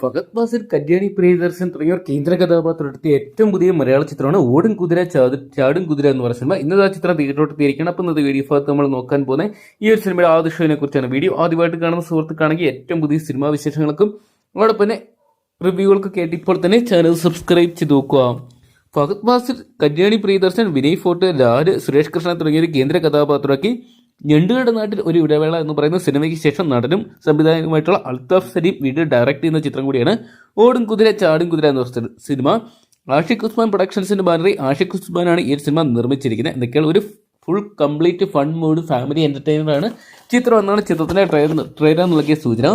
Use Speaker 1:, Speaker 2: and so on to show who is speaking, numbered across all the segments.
Speaker 1: ഫഹദ് ഫാസിൽ, കല്യാണി പ്രിയദർശൻ തുടങ്ങിയവർ കേന്ദ്ര കഥാപാത്രത്തെ ഏറ്റവും പുതിയ മലയാള ചിത്രമാണ് ഓടും കുതിര ചാടും കുതിര എന്ന് പറയുന്ന സിനിമ. ഇന്നത്തെ ആ ചിത്രം തിയേറ്ററോട്ട് എത്തിയിരിക്കണം. അപ്പം ഇന്നത്തെ വീഡിയോ ഭാഗത്ത് നമ്മൾ നോക്കാൻ പോകുന്നത് ഈ ഒരു സിനിമയുടെ ആദ്യ ഷോനെ കുറിച്ചാണ്. വീഡിയോ ആദ്യമായിട്ട് കാണുന്ന സുഹൃത്തുക്കാണെങ്കിൽ ഏറ്റവും പുതിയ സിനിമാ വിശേഷങ്ങൾക്കും അതോടൊപ്പം തന്നെ റിവ്യൂകൾക്കൊക്കെ ആയിട്ട് ഇപ്പോൾ തന്നെ ചാനൽ സബ്സ്ക്രൈബ് ചെയ്ത് നോക്കുക. ഫഹദ് ഫാസിൽ, കല്യാണി പ്രിയദർശൻ, വിനയ് ഫോർട്ട്, ലാല്, സുരേഷ് കൃഷ്ണ തുടങ്ങിയൊരു കേന്ദ്ര കഥാപാത്രമാക്കി ഞണ്ടുകളുടെ നാട്ടിൽ ഒരു ഇടവേള എന്ന് പറയുന്ന സിനിമയ്ക്ക് ശേഷം നടനും സംവിധായകനുമായിട്ടുള്ള അൽത്താഫ് സലീം വീഡിയോ ഡയറക്റ്റ് ചെയ്യുന്ന ചിത്രം കൂടിയാണ് ഓടും കുതിര ചാടും കുതിര എന്ന സിനിമ. ആഷിഖ് ഉസ്മാൻ പ്രൊഡക്ഷൻസിന്റെ ബാനറിൽ ആഷിഖ് ഉസ്മാനാണ് ഈ സിനിമ നിർമ്മിച്ചിരിക്കുന്നത്. എന്തൊക്കെയാണ് ഒരു full complete fun mood family എന്റർടൈനറാണ് ചിത്രം എന്നാണ് ചിത്രത്തിന്റെ ട്രെയിലർ നൽകിയ സൂചന.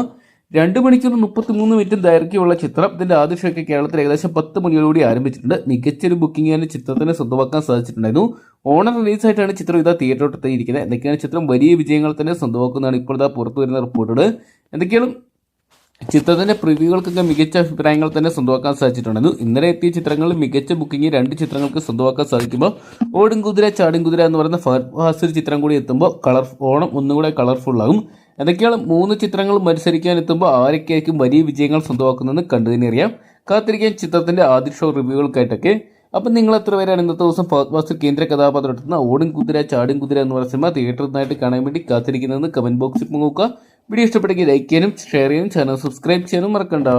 Speaker 1: 2 മണിക്കൂർ 33 മിനിറ്റ് ദൈർഘ്യമുള്ള ചിത്രം ഇതിന്റെ ആദ്യ ഷോയ്ക്ക് കേരളത്തിൽ ഏകദേശം 10 മണിയോടുകൂടി ആരംഭിച്ചിട്ടുണ്ട്. മികച്ചൊരു ബുക്കിംഗ് തന്നെ ചിത്രത്തിന് സ്വന്തമാക്കാൻ സാധിച്ചിട്ടുണ്ടായിരുന്നു. ഓണം റിലീസായിട്ടാണ് ചിത്രം ഇതാ തിയേറ്ററോട്ട് എത്തിയിരിക്കുന്നത്. എന്തൊക്കെയാണ് ചിത്രം വലിയ വിജയങ്ങൾ തന്നെ സ്വന്തമാക്കുന്നതാണ് ഇപ്പോൾ ഇതാ പുറത്തു വരുന്ന റിപ്പോർട്ടുകൾ. എന്തൊക്കെയാണ് ചിത്രത്തിന്റെ പ്രിവ്യൂകൾക്കൊക്കെ മികച്ച അഭിപ്രായങ്ങൾ തന്നെ സ്വന്തമാക്കാൻ സാധിച്ചിട്ടുണ്ടായിരുന്നു. ഇന്നലെ എത്തിയ ചിത്രങ്ങളിൽ മികച്ച ബുക്കിംഗ് 2 ചിത്രങ്ങൾക്ക് സ്വന്തമാക്കാൻ സാധിക്കുമ്പോൾ ഓടും കുതിര ചാടും കുതിര എന്ന് പറയുന്ന ഫഹദ് ഫാസിൽ ചിത്രം കൂടി എത്തുമ്പോൾ ഓണം ഒന്നുകൂടെ കളർഫുൾ ആകും. എന്തൊക്കെയാണ് 3 ചിത്രങ്ങൾ മത്സരിക്കാൻ എത്തുമ്പോൾ ആരൊക്കെയായിരിക്കും വലിയ വിജയങ്ങൾ സ്വന്തമാക്കുന്നതെന്ന് കണ്ടു തന്നെ അറിയാം. കാത്തിരിക്കാൻ ചിത്രത്തിന്റെ ആദ്യ ഷോ റിവ്യൂകൾക്കായിട്ടൊക്കെ. അപ്പം നിങ്ങൾ എത്ര പേരാണ് ഇന്നത്തെ ദിവസം ഫഹദ് ഫാസിൽ കേന്ദ്ര കഥാപാത്രം എത്തുന്ന ഓടും കുതിര ചാടും കുതിര എന്ന് പറയുന്ന സിനിമ തിയേറ്ററിൽ നിന്നായിട്ട് കാണാൻ വേണ്ടി കാത്തിരിക്കുന്നതെന്ന് കമന്റ് ബോക്സിൽ നോക്കുക. വീഡിയോ ഇഷ്ടപ്പെട്ടെങ്കിൽ ലൈക്ക് ചെയ്യാനും ഷെയർ ചെയ്യാനും ചാനൽ സബ്സ്ക്രൈബ് ചെയ്യാനും മറക്കണ്ട.